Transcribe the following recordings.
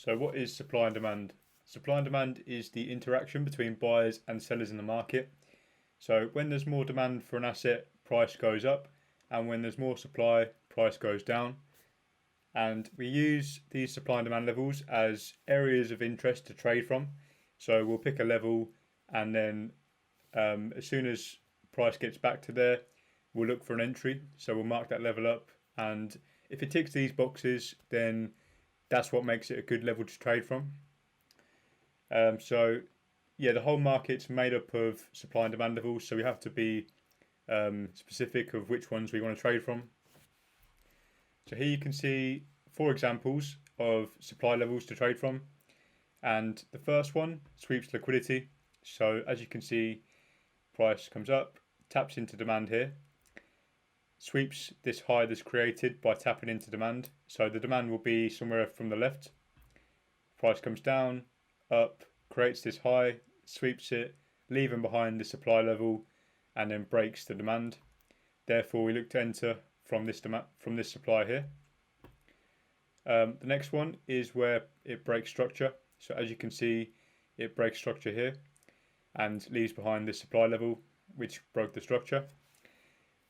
So what is supply and demand? Supply and demand is the interaction between buyers and sellers in the market. So when there's more demand for an asset, price goes up, and when there's more supply, price goes down. And we use these supply and demand levels as areas of interest to trade from. So we'll pick a level, and then as soon as price gets back to there, we'll look for an entry. So we'll mark that level up, and if it ticks these boxes, then that's what makes it a good level to trade from. The whole market's made up of supply and demand levels, so we have to be specific of which ones we want to trade from. So here you can see 4 examples of supply levels to trade from, and the first one sweeps liquidity. So as you can see, price comes up, taps into demand here, sweeps this high that's created by tapping into demand. So the demand will be somewhere from the left. Price comes down, up, creates this high, sweeps it, leaving behind the supply level, and then breaks the demand. Therefore, we look to enter from this supply here. The next one is where it breaks structure. So as you can see, it breaks structure here and leaves behind the supply level, which broke the structure.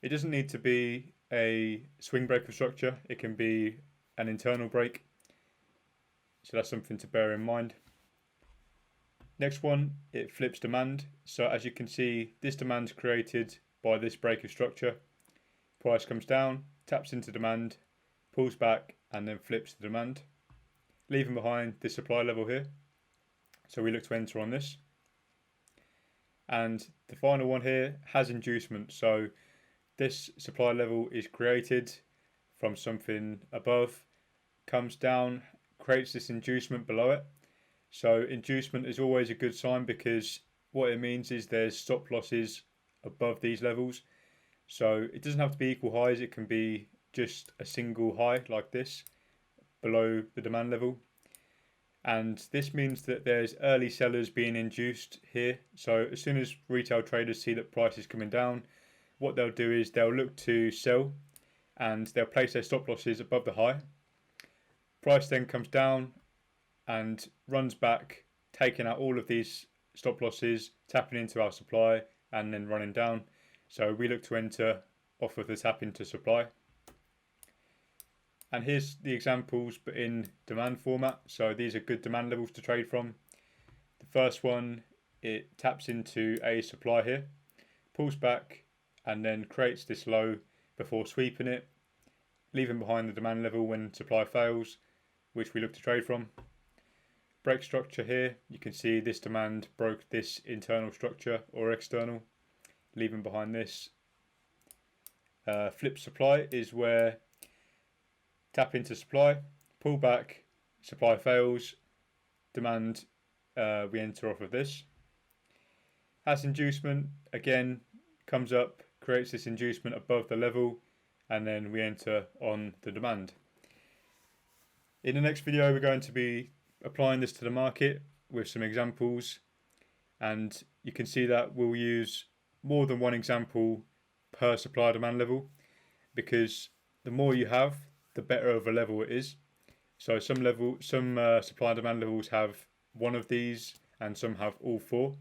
It doesn't need to be a swing break of structure. It can be an internal break. So that's something to bear in mind. Next one, it flips demand. So as you can see, this demand is created by this break of structure. Price comes down, taps into demand, pulls back, and then flips the demand, leaving behind the supply level here. So we look to enter on this. And the final one here has inducement. So this supply level is created from something above, comes down, creates this inducement below it. So inducement is always a good sign, because what it means is there's stop losses above these levels. So it doesn't have to be equal highs, it can be just a single high like this below the demand level. And this means that there's early sellers being induced here. So as soon as retail traders see that price is coming down, what they'll do is they'll look to sell, and they'll place their stop losses above the high. Price then comes down and runs back, taking out all of these stop losses, tapping into our supply, and then running down. So we look to enter off of the tap into supply. And here's the examples, but in demand format. So these are good demand levels to trade from. The first one, it taps into a supply here, pulls back, and then creates this low before sweeping it, leaving behind the demand level when supply fails, which we look to trade from. Break structure here, you can see this demand broke this internal structure or external, leaving behind this. Flip supply is where tap into supply, pull back, supply fails, demand, we enter off of this. Has inducement, again, comes up, creates this inducement above the level, and then we enter on the demand. In the next video, we're going to be applying this to the market with some examples, and you can see that we'll use more than one example per supply demand level, because the more you have, the better of a level it is. So some supply and demand levels have one of these, and some have all 4.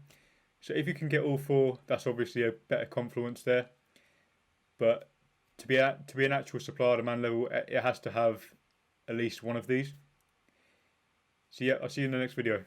So if you can get all 4, that's obviously a better confluence there. But to be an actual supply demand level, it has to have at least one of these. So yeah, I'll see you in the next video.